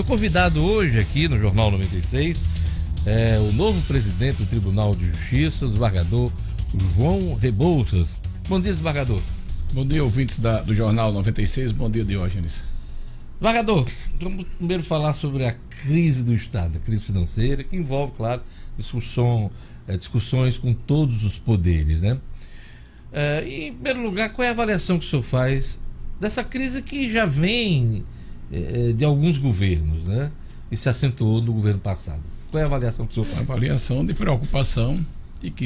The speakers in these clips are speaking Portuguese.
convidado hoje aqui no Jornal 96 é o novo presidente do Tribunal de Justiça, o desembargador João Rebouças. Bom dia, desembargador. Bom dia, ouvintes do Jornal 96. Bom dia, Diógenes. Desembargador, vamos primeiro falar sobre a crise do Estado, a crise financeira, que envolve, claro, discussões com todos os poderes, né? Em primeiro lugar, qual é a avaliação que o senhor faz dessa crise que já vem de alguns governos, né? E se acentuou no governo passado? Qual é a avaliação que o senhor faz? Uma avaliação de preocupação e que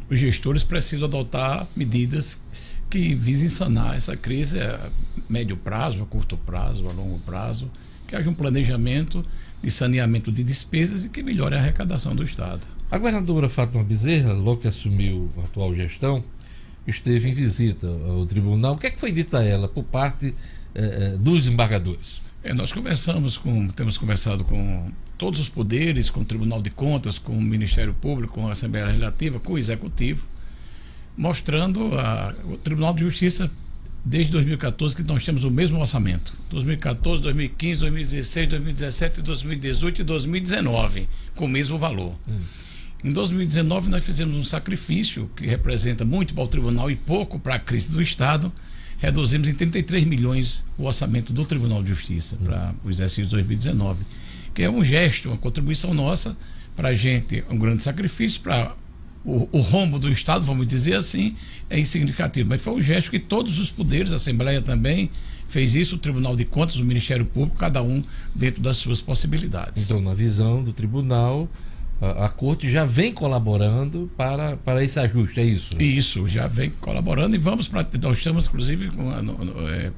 os gestores precisam adotar medidas que visem sanar essa crise a médio prazo, a curto prazo, a longo prazo, que haja um planejamento de saneamento de despesas e que melhore a arrecadação do Estado. A governadora Fátima Bezerra, logo que assumiu a atual gestão, esteve em visita ao tribunal. O que é que foi dito a ela por parte dos desembargadores? Nós temos conversado com todos os poderes, com o Tribunal de Contas, com o Ministério Público, com a Assembleia Legislativa, com o Executivo, mostrando o Tribunal de Justiça desde 2014 que nós temos o mesmo orçamento. 2014, 2015, 2016, 2017, 2018 e 2019, com o mesmo valor. Em 2019 nós fizemos um sacrifício que representa muito para o Tribunal e pouco para a crise do Estado. Reduzimos em 33 milhões o orçamento do Tribunal de Justiça para o exercício de 2019, que é um gesto, uma contribuição nossa para a gente, um grande sacrifício para o rombo do Estado, vamos dizer assim, é insignificativo, mas foi um gesto que todos os poderes, a Assembleia também fez isso, o Tribunal de Contas, o Ministério Público, cada um dentro das suas possibilidades. Então, na visão do tribunal, a Corte já vem colaborando para esse ajuste, é isso? Isso, já vem colaborando e nós estamos, inclusive, com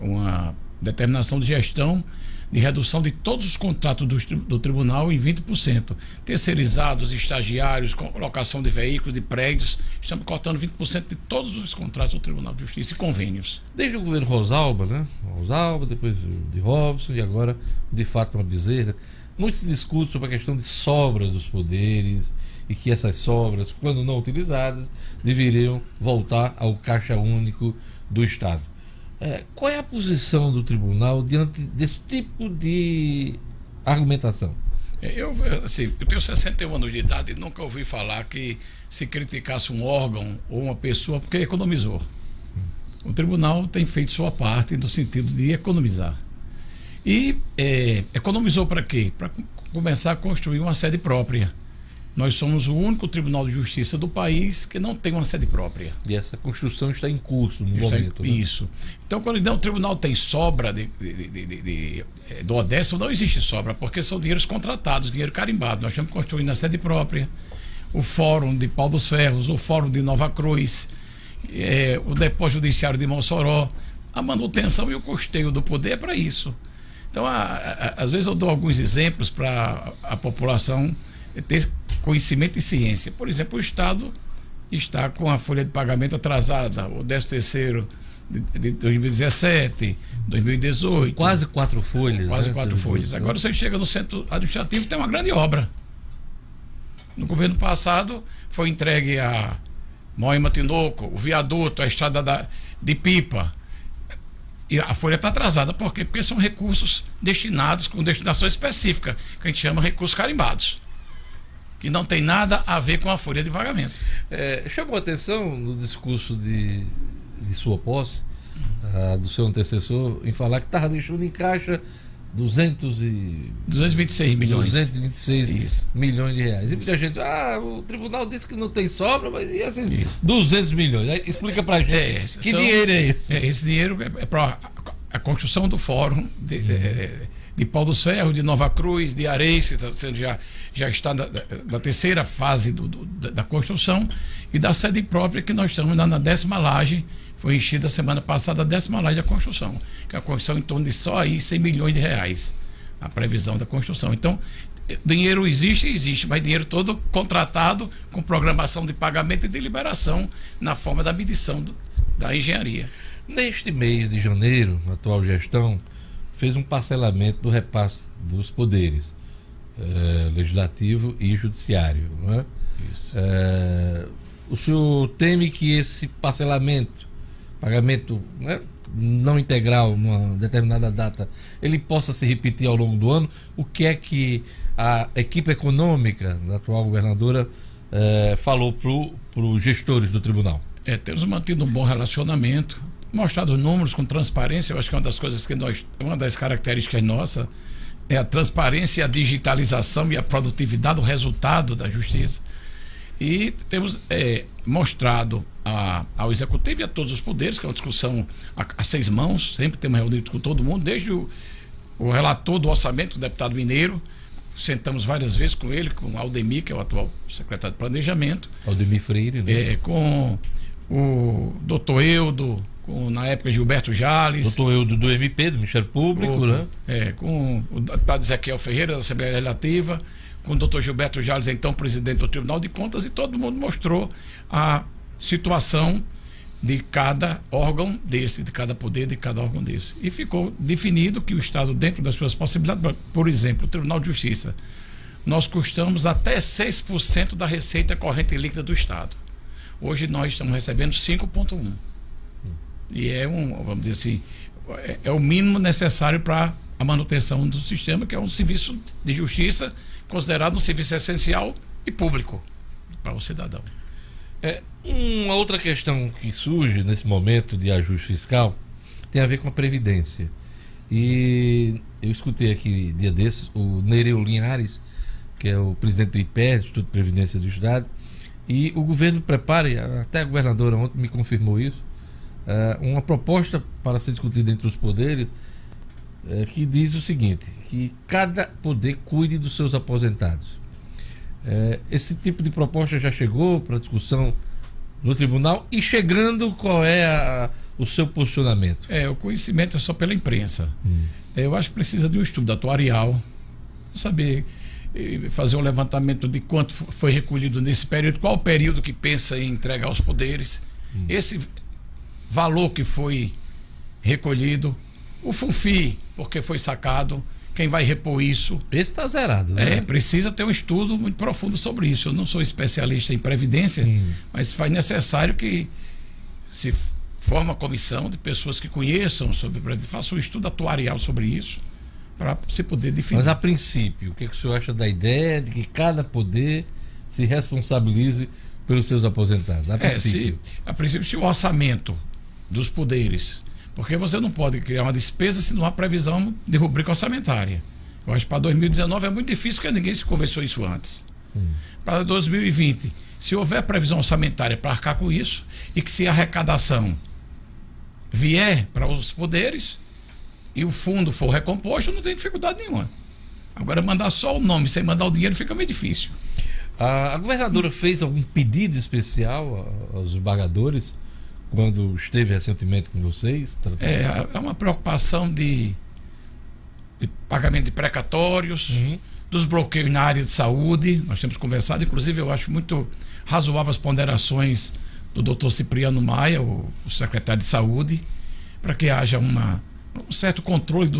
uma determinação de gestão de redução de todos os contratos do tribunal em 20%. Terceirizados, estagiários, colocação de veículos, de prédios, estamos cortando 20% de todos os contratos do Tribunal de Justiça e convênios. Desde o governo Rosalba, né? Rosalba, depois de Robson e agora de Fátima Bezerra, muitos discutem sobre a questão de sobras dos poderes e que essas sobras, quando não utilizadas, deveriam voltar ao caixa único do Estado. Qual é a posição do tribunal diante desse tipo de argumentação? Eu tenho 61 anos de idade e nunca ouvi falar que se criticasse um órgão ou uma pessoa porque economizou. O tribunal tem feito sua parte no sentido de economizar. E economizou para quê? Para começar a construir uma sede própria. Nós somos o único Tribunal de Justiça do país que não tem uma sede própria. E essa construção está em curso no momento. Isso. Né? Então, quando o tribunal tem sobra do Odessa, não existe sobra, porque são dinheiros contratados, dinheiro carimbado. Nós estamos construindo a sede própria, o Fórum de Pau dos Ferros, o Fórum de Nova Cruz, o Depósito Judiciário de Mossoró. A manutenção e o custeio do poder é para isso. Então, às vezes eu dou alguns exemplos para a população ter conhecimento e ciência. Por exemplo, o Estado está com a folha de pagamento atrasada, o 13º de 2017, 2018. Quase 4 folhas. Quase 4 folhas. Agora você chega no centro administrativo e tem uma grande obra. No governo passado foi entregue a Moema-Tinoco, o viaduto, a estrada de Pipa. E a folha está atrasada. Por quê? Porque são recursos destinados com destinação específica, que a gente chama recursos carimbados, que não tem nada a ver com a folha de pagamento. Chamou a atenção no discurso de sua posse, do seu antecessor, em falar que estava deixando em caixa 226 milhões. 226 milhões de reais. E muita gente, o tribunal disse que não tem sobra, mas e esses 200 milhões? Aí, explica pra gente, que dinheiro é esse? Esse dinheiro é para a construção do fórum de Pau dos Ferros, de Nova Cruz, de Areice, já está na terceira fase da construção, e da sede própria, que nós estamos na 10ª laje. Foi enchida semana passada a 10ª laje da construção, que é a construção em torno de só aí 100 milhões de reais, a previsão da construção. Então, dinheiro existe, mas dinheiro todo contratado com programação de pagamento e de liberação na forma da medição da engenharia. Neste mês de janeiro, a atual gestão fez um parcelamento do repasse dos poderes legislativo e judiciário, não é? Isso. O senhor teme que esse parcelamento pagamento, né, não integral numa determinada data, ele possa se repetir ao longo do ano. O que é que a equipe econômica da atual governadora falou para os gestores do tribunal? Temos mantido um bom relacionamento, mostrado números com transparência. Eu acho que uma das coisas uma das características nossa é a transparência, a digitalização e a produtividade, o resultado da justiça. E temos mostrado ao executivo e a todos os poderes, que é uma discussão a 6 mãos, sempre temos reunido com todo mundo, desde o relator do orçamento, o deputado Mineiro, sentamos várias vezes com ele, com o Aldemir, que é o atual secretário de Planejamento. Aldemir Freire, né? Com o doutor Eudo, na época Gilberto Jales. Doutor Eudo do MP, do Ministério Público, né? Com o deputado Ezequiel Ferreira, da Assembleia Legislativa, com o doutor Gilberto Jales, então presidente do Tribunal de Contas, e todo mundo mostrou a situação de cada órgão desse, de cada poder, de cada órgão desse. E ficou definido que o Estado, dentro das suas possibilidades, por exemplo, o Tribunal de Justiça, nós custamos até 6% da receita corrente líquida do Estado. Hoje nós estamos recebendo 5,1%. E vamos dizer assim, é o mínimo necessário para a manutenção do sistema, que é um serviço de justiça considerado um serviço essencial e público para o cidadão. Uma outra questão que surge nesse momento de ajuste fiscal tem a ver com a Previdência. E eu escutei aqui dia desses o Nereu Linhares, que é o presidente do IPER, Instituto de Previdência do Estado, e o governo prepara, até a governadora ontem me confirmou isso, uma proposta para ser discutida entre os poderes, que diz o seguinte, que cada poder cuide dos seus aposentados. Esse tipo de proposta já chegou para discussão no tribunal, e chegando, qual é o seu posicionamento? O conhecimento é só pela imprensa. Eu acho que precisa de um estudo atuarial, saber fazer um levantamento de quanto foi recolhido nesse período, qual o período que pensa em entregar aos poderes, esse valor que foi recolhido, o FUNFI, porque foi sacado, quem vai repor isso. Esse está zerado, né? Precisa ter um estudo muito profundo sobre isso. Eu não sou especialista em previdência, mas faz necessário que se forme uma comissão de pessoas que conheçam sobre previdência, façam um estudo atuarial sobre isso, para se poder definir. Mas a princípio, o que o senhor acha da ideia de que cada poder se responsabilize pelos seus aposentados? A princípio, se o orçamento dos poderes, porque você não pode criar uma despesa se não há previsão de rubrica orçamentária. Eu acho que para 2019 é muito difícil, porque ninguém se conversou isso antes. Para 2020, se houver previsão orçamentária para arcar com isso, e que se a arrecadação vier para os poderes e o fundo for recomposto, não tem dificuldade nenhuma. Agora, mandar só o nome sem mandar o dinheiro fica meio difícil. A governadora fez algum pedido especial aos embargadores quando esteve recentemente com vocês? É uma preocupação de pagamento de precatórios, dos bloqueios na área de saúde. Nós temos conversado, inclusive eu acho muito razoável as ponderações do doutor Cipriano Maia, o secretário de Saúde, para que haja um certo controle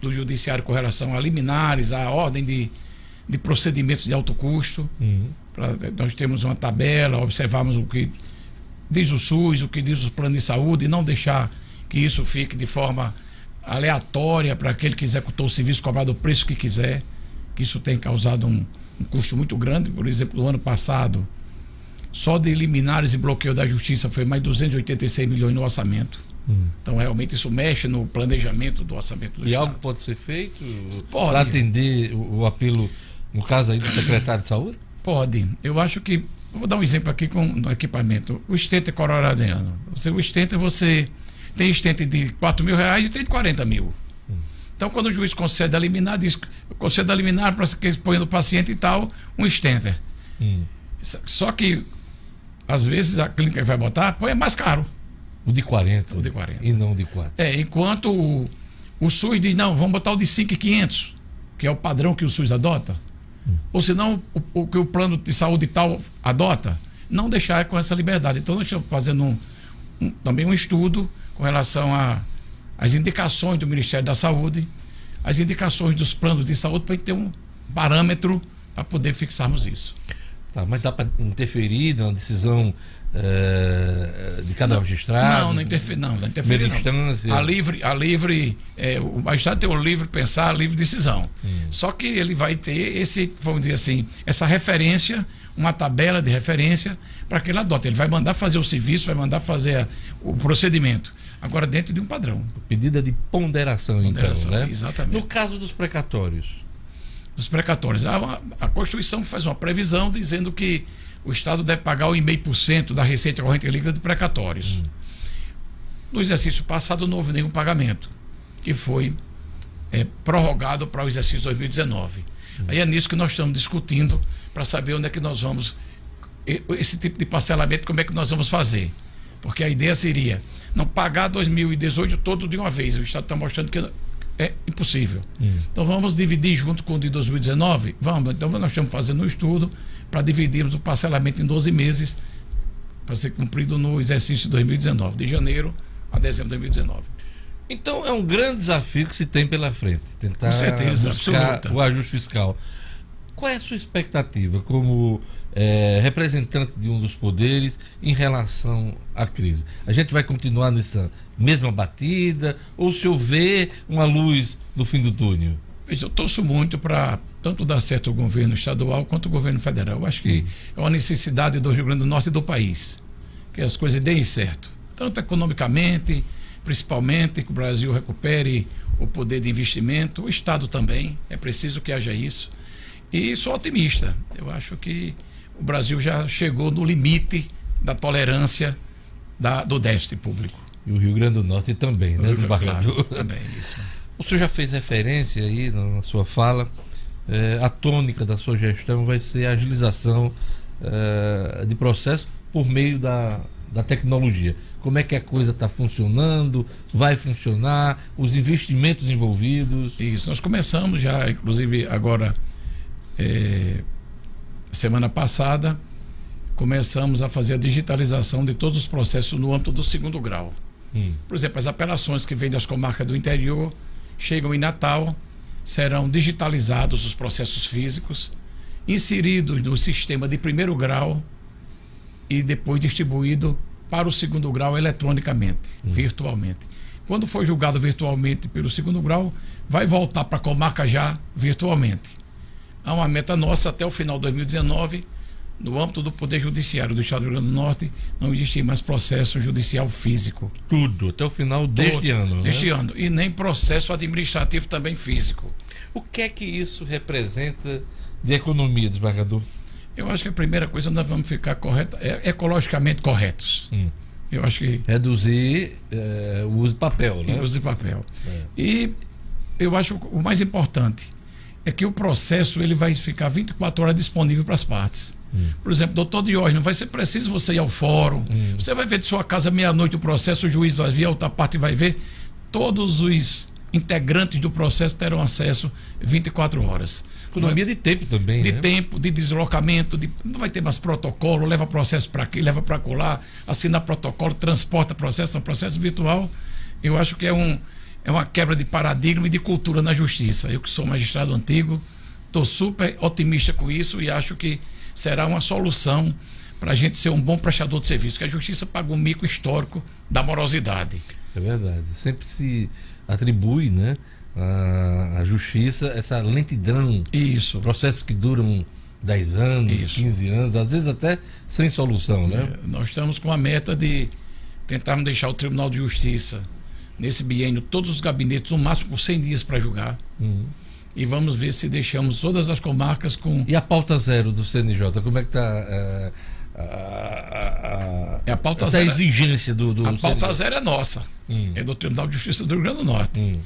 do judiciário com relação a liminares, a ordem de procedimentos de alto custo. Nós temos uma tabela, observarmos o que diz o SUS, o que diz o plano de saúde, e não deixar que isso fique de forma aleatória para aquele que executou o serviço cobrar o preço que quiser, que isso tem causado um custo muito grande. Por exemplo, no ano passado, só de liminares e bloqueio da justiça foi mais 286 milhões no orçamento. Então realmente isso mexe no planejamento do orçamento do Estado. Algo pode ser feito para atender o apelo, no caso aí do secretário de Saúde? Pode. Eu acho que, vou dar um exemplo aqui no equipamento. O estente coronariano. Você tem estente de R$4.000 e tem de 40 mil. Então, quando o juiz concede a liminar, diz: concede a liminar para que ponha no paciente e tal, um stenter. Só que, às vezes, a clínica que vai botar, põe mais caro. O de 40. O de 40. E não o de 4. Enquanto o SUS diz: não, vamos botar o de 5.500, que é o padrão que o SUS adota. Ou senão, o que o plano de saúde tal adota, não deixar com essa liberdade. Então, nós estamos fazendo também um estudo com relação às indicações do Ministério da Saúde, as indicações dos planos de saúde, para a gente ter um parâmetro para poder fixarmos isso. Tá, mas dá para interferir na decisão de cada magistrado? Não interfere não. Primeira instância. O magistrado tem o livre pensar, livre decisão. Só que ele vai ter vamos dizer assim, essa referência, uma tabela de referência para que ele adote. Ele vai mandar fazer o serviço, vai mandar fazer o procedimento. Agora dentro de um padrão. Medida de ponderação, então, né? Exatamente. No caso dos precatórios. Dos precatórios. A Constituição faz uma previsão dizendo que o Estado deve pagar o 0,5% da receita corrente líquida de precatórios. No exercício passado não houve nenhum pagamento, que foi prorrogado para o exercício 2019. Aí é nisso que nós estamos discutindo para saber onde é que nós vamos, esse tipo de parcelamento, como é que nós vamos fazer. Porque a ideia seria não pagar 2018 todo de uma vez. O Estado está mostrando que é impossível. Então vamos dividir junto com o de 2019? Vamos. Então nós estamos fazendo um estudo para dividirmos o parcelamento em 12 meses para ser cumprido no exercício de 2019, de janeiro a dezembro de 2019. Então é um grande desafio que se tem pela frente, tentar com certeza, buscar absoluta. o ajuste fiscal. Qual é a sua expectativa como representante de um dos poderes em relação à crise? A gente vai continuar nessa mesma batida ou o senhor vê uma luz no fim do túnel? Eu torço muito para tanto dar certo o governo estadual quanto o governo federal. Eu acho que é uma necessidade do Rio Grande do Norte e do país, que as coisas deem certo, tanto economicamente, principalmente que o Brasil recupere o poder de investimento, o Estado também, é preciso que haja isso. E sou otimista, eu acho que o Brasil já chegou no limite da tolerância do déficit público. E o Rio Grande do Norte também, né, claro, também, isso. O senhor já fez referência aí na sua fala, a tônica da sua gestão vai ser a agilização de processo por meio da tecnologia. Como é que a coisa está funcionando, vai funcionar, os investimentos envolvidos? Isso, nós começamos já, inclusive agora, semana passada, começamos a fazer a digitalização de todos os processos no âmbito do 2º grau. Por exemplo, as apelações que vêm das comarcas do interior, chegam em Natal, serão digitalizados os processos físicos, inseridos no sistema de 1º grau e depois distribuído para o 2º grau eletronicamente, virtualmente. Quando for julgado virtualmente pelo 2º grau, vai voltar para a comarca já virtualmente. Há uma meta nossa até o final de 2019, no âmbito do Poder Judiciário do Estado do Rio Grande do Norte, não existir mais processo judicial físico. Tudo, até o final deste ano. Deste ano. E nem processo administrativo também físico. O que é que isso representa de economia, desembargador? Eu acho que a primeira coisa nós vamos ficar ecologicamente corretos. Eu acho que reduzir o uso de papel, né? O uso de papel. E eu acho que o mais importante é que o processo ele vai ficar 24 horas disponível para as partes. Por exemplo, doutor Diógenes, não vai ser preciso você ir ao fórum. Você vai ver de sua casa meia-noite o processo, o juiz vai vir, a outra parte vai ver. Todos os integrantes do processo terão acesso 24 horas. Economia de tempo também, de né? tempo, de deslocamento, não vai ter mais protocolo, leva processo para aqui, leva para colar, assina protocolo, transporta processo, processo virtual. Eu acho que é uma quebra de paradigma e de cultura na justiça. Eu que sou magistrado antigo, estou super otimista com isso e acho que será uma solução para a gente ser um bom prestador de serviço, que a justiça paga um mico histórico da morosidade. É verdade, sempre se atribui, né, à justiça essa lentidão. Isso. Processos que duram 10 anos, Isso. 15 anos, às vezes até sem solução, né? Nós estamos com a meta de tentarmos deixar o Tribunal de Justiça nesse biênio, todos os gabinetes, no máximo com 100 dias para julgar. E vamos ver se deixamos todas as comarcas com... E a pauta zero do CNJ, como é que está a pauta essa zero, exigência do a pauta CNJ? Zero é nossa, é do Tribunal de Justiça do Rio Grande do Norte.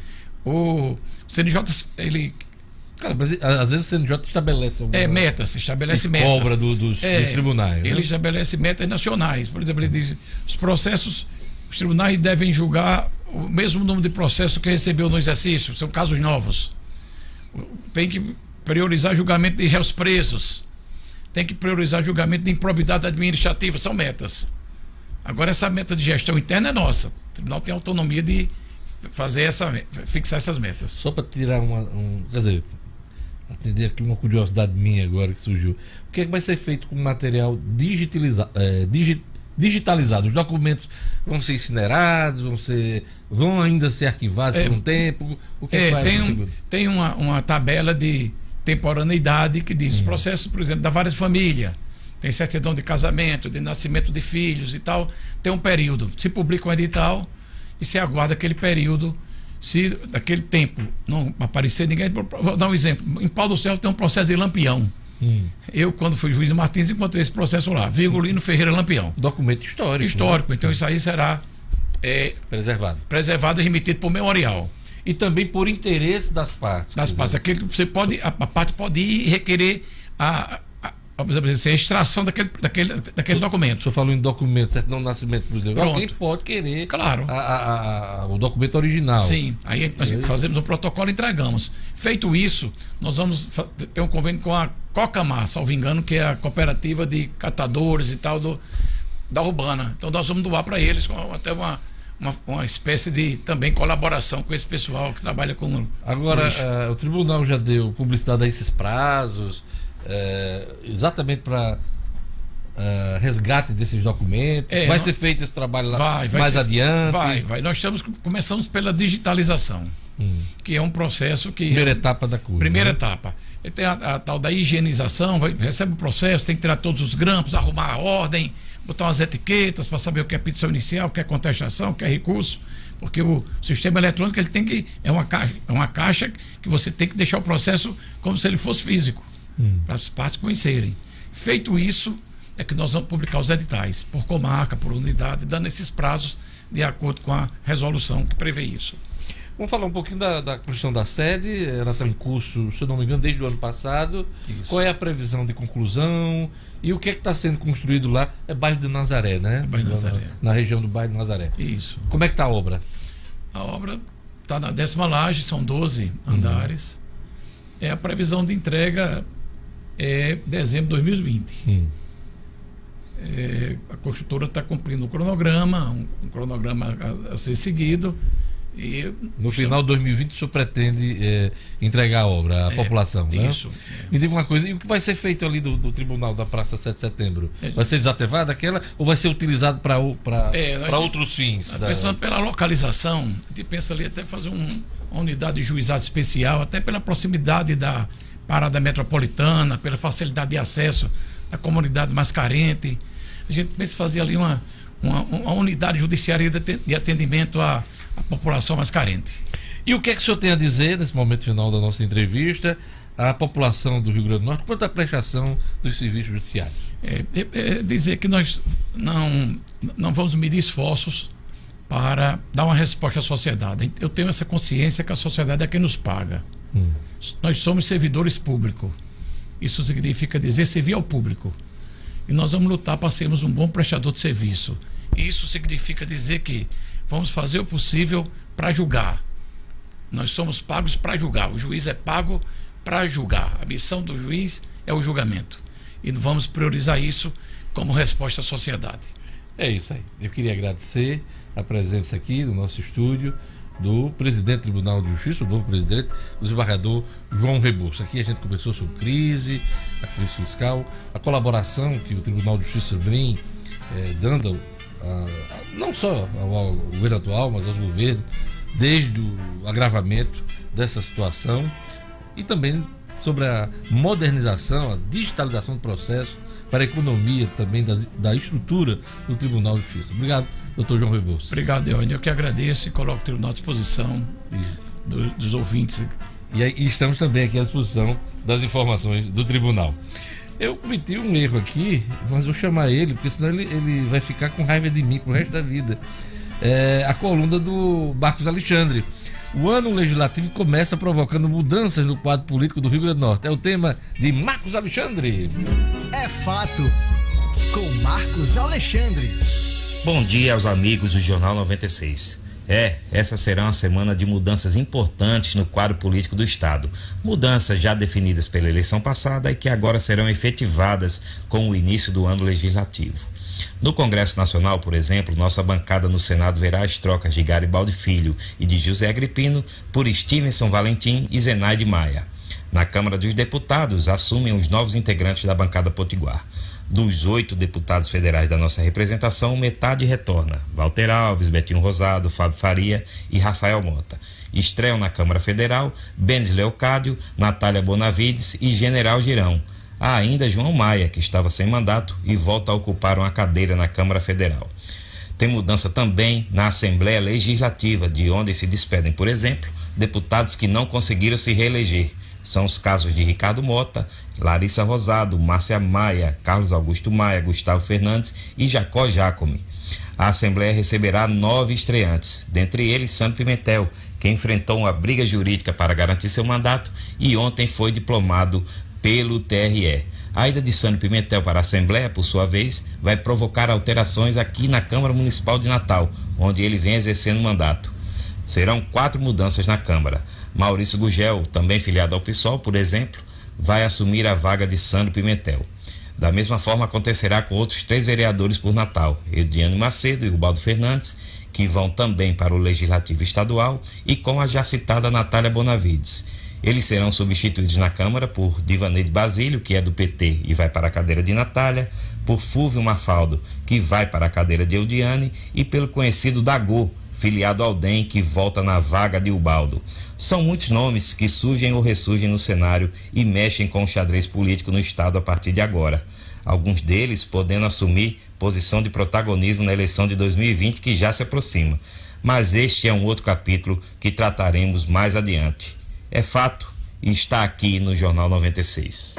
O CNJ, ele... Cara, mas às vezes o CNJ estabelece metas, estabelece metas. Cobra dos tribunais. Ele né? estabelece metas nacionais. Por exemplo, ele diz, os tribunais devem julgar o mesmo número de processos que recebeu no exercício, são casos novos. Tem que priorizar julgamento de réus presos, tem que priorizar julgamento de improbidade administrativa, são metas. Agora essa meta de gestão interna é nossa. O tribunal tem autonomia de fixar essas metas. Só para tirar quer dizer, atender aqui uma curiosidade minha agora que surgiu. O que é que vai ser feito com material digitalizado? Os documentos vão ser incinerados, vão ainda ser arquivados por um tempo? O que faz? Tem uma tabela de temporaneidade que diz processos, por exemplo, da várias famílias. Tem certidão de casamento, de nascimento de filhos e tal. Tem um período. Se publica um edital e se aguarda aquele período. Se daquele tempo não aparecer ninguém. Vou dar um exemplo. Em Pau do Céu tem um processo de Lampião. Eu, quando fui juiz de Martins, encontrei esse processo lá. Virgulino Ferreira Lampião. Documento histórico. Histórico. Né? Então isso aí será preservado e remetido por memorial. E também por interesse das partes. Das partes. Aquele que você pode, a parte pode ir requerer a extração daquele documento. O senhor falou em documento, certidão de nascimento, por exemplo. Pronto. Alguém pode querer, claro, o documento original. Sim, aí nós fazemos um protocolo e entregamos. Feito isso, nós vamos ter um convênio com a Cocamar, salvo engano, que é a cooperativa de catadores e tal da Urbana. Então nós vamos doar para eles com até uma espécie de também colaboração com esse pessoal que trabalha com. Agora, o tribunal já deu publicidade a esses prazos, exatamente para resgate desses documentos. Vai ser feito esse trabalho lá mais adiante? Vai. Nós começamos pela digitalização, que é um processo que... Primeira etapa da coisa. Primeira etapa. E tem a tal da higienização, recebe o processo, tem que tirar todos os grampos, arrumar a ordem, botar umas etiquetas para saber o que é petição inicial, o que é contestação, o que é recurso, porque o sistema eletrônico ele tem que... É uma caixa que você tem que deixar o processo como se ele fosse físico, para as partes conhecerem. Feito isso, é que nós vamos publicar os editais, por comarca, por unidade, dando esses prazos de acordo com a resolução que prevê isso. Vamos falar um pouquinho da construção da sede. Ela está em curso, se eu não me engano, desde o ano passado. Isso. Qual é a previsão de conclusão? E o que é que está sendo construído lá? É bairro de Nazaré, né? É bairro de Nazaré. Na região do bairro de Nazaré. Isso. Como é que está a obra? A obra está na 10ª laje, são 12 andares. A previsão de entrega é dezembro de 2020. A construtora está cumprindo um cronograma a ser seguido. E no final de 2020 o senhor pretende entregar a obra à população, né? Isso. Me diga uma coisa, e o que vai ser feito ali do Tribunal da Praça 7 de Setembro? Vai ser desativada aquela ou vai ser utilizado para outros fins? Pensando pela localização, a gente pensa ali até fazer uma unidade de juizado especial, até pela proximidade da parada metropolitana, pela facilidade de acesso da comunidade mais carente. A gente pensa em fazer ali uma unidade judiciária de atendimento à população mais carente. E o que é que o senhor tem a dizer, nesse momento final da nossa entrevista, à população do Rio Grande do Norte quanto à prestação dos serviços judiciários? Dizer que nós não vamos medir esforços para dar uma resposta à sociedade. Eu tenho essa consciência que a sociedade é quem nos paga. Nós somos servidores públicos. Isso significa dizer servir ao público. E nós vamos lutar para sermos um bom prestador de serviço. E isso significa dizer que vamos fazer o possível para julgar. Nós somos pagos para julgar. O juiz é pago para julgar. A missão do juiz é o julgamento. E vamos priorizar isso como resposta à sociedade. É isso aí. Eu queria agradecer a presença aqui no nosso estúdio do presidente do Tribunal de Justiça, o novo presidente, o desembargador João Rebouças. Aqui a gente conversou sobre a crise fiscal, a colaboração que o Tribunal de Justiça vem dando não só ao governo atual, mas aos governos, desde o agravamento dessa situação, e também sobre a modernização, a digitalização do processo para a economia também da estrutura do Tribunal de Justiça. Obrigado, doutor João Rebouças. Obrigado, Eone. Eu que agradeço e coloco o Tribunal à disposição dos ouvintes. E estamos também aqui à disposição das informações do Tribunal. Eu cometi um erro aqui, mas vou chamar ele, porque senão ele vai ficar com raiva de mim pro resto da vida. A coluna do Marcos Alexandre. O ano legislativo começa provocando mudanças no quadro político do Rio Grande do Norte. É o tema de Marcos Alexandre. É fato, com Marcos Alexandre. Bom dia aos amigos do Jornal 96. Essa será uma semana de mudanças importantes no quadro político do Estado. Mudanças já definidas pela eleição passada e que agora serão efetivadas com o início do ano legislativo. No Congresso Nacional, por exemplo, nossa bancada no Senado verá as trocas de Garibaldi Filho e de José Agripino por Stevenson Valentim e Zenaide Maia. Na Câmara dos Deputados, assumem os novos integrantes da bancada potiguar. Dos 8 deputados federais da nossa representação, metade retorna: Walter Alves, Betinho Rosado, Fábio Faria e Rafael Mota. Estreiam na Câmara Federal Benes Leocádio, Natália Bonavides e General Girão. Há ainda João Maia, que estava sem mandato e volta a ocupar uma cadeira na Câmara Federal. Tem mudança também na Assembleia Legislativa, de onde se despedem, por exemplo, deputados que não conseguiram se reeleger. São os casos de Ricardo Mota, Larissa Rosado, Márcia Maia, Carlos Augusto Maia, Gustavo Fernandes e Jacó Jacome. A Assembleia receberá 9 estreantes, dentre eles Sandro Pimentel, que enfrentou uma briga jurídica para garantir seu mandato e ontem foi diplomado pelo TRE. A ida de Sandro Pimentel para a Assembleia, por sua vez, vai provocar alterações aqui na Câmara Municipal de Natal, onde ele vem exercendo mandato. Serão 4 mudanças na Câmara. Maurício Gugel, também filiado ao PSOL, por exemplo, vai assumir a vaga de Sandro Pimentel. Da mesma forma acontecerá com outros 3 vereadores por Natal, Ediane Macedo e Ubaldo Fernandes, que vão também para o Legislativo Estadual, e com a já citada Natália Bonavides. Eles serão substituídos na Câmara por Divaneide Basílio, que é do PT e vai para a cadeira de Natália, por Fúvio Mafaldo, que vai para a cadeira de Eudiane, e pelo conhecido Dagô, filiado ao DEM, que volta na vaga de Ubaldo. São muitos nomes que surgem ou ressurgem no cenário e mexem com o xadrez político no Estado a partir de agora. Alguns deles podendo assumir posição de protagonismo na eleição de 2020, que já se aproxima. Mas este é um outro capítulo que trataremos mais adiante. É fato e está aqui no Jornal 96.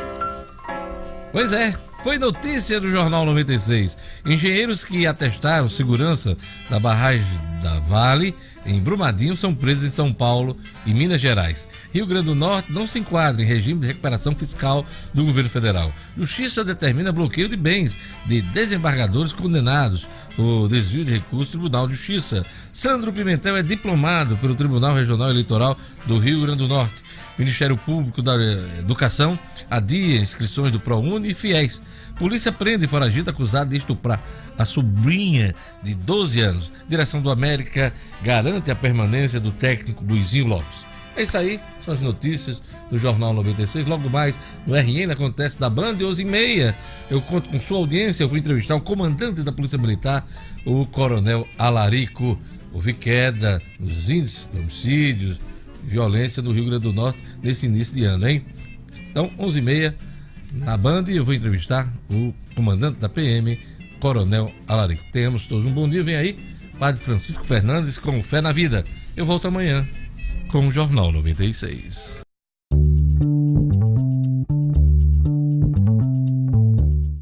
Pois é, foi notícia do Jornal 96. Engenheiros que atestaram segurança da barragem da Vale, em Brumadinho, são presos em São Paulo e Minas Gerais. Rio Grande do Norte não se enquadra em regime de recuperação fiscal do governo federal. Justiça determina bloqueio de bens de desembargadores condenados por desvio de recursos do Tribunal de Justiça. Sandro Pimentel é diplomado pelo Tribunal Regional Eleitoral do Rio Grande do Norte. Ministério Público da Educação adia inscrições do ProUni e FIES. Polícia prende foragido acusado de estuprar a sobrinha de 12 anos. Direção do América garante a permanência do técnico Luizinho Lopes. É isso aí, são as notícias do Jornal 96. Logo mais, no RN acontece da Band, 11h30. Eu conto com sua audiência, eu vou entrevistar o comandante da Polícia Militar, o Coronel Alarico. Houve queda nos índices de homicídios, violência no Rio Grande do Norte nesse início de ano, hein? Então, 11h30, na Band, eu vou entrevistar o comandante da PM, Coronel Alarico. Tenhamos todos um bom dia. Vem aí, Padre Francisco Fernandes com Fé na Vida. Eu volto amanhã com o Jornal 96.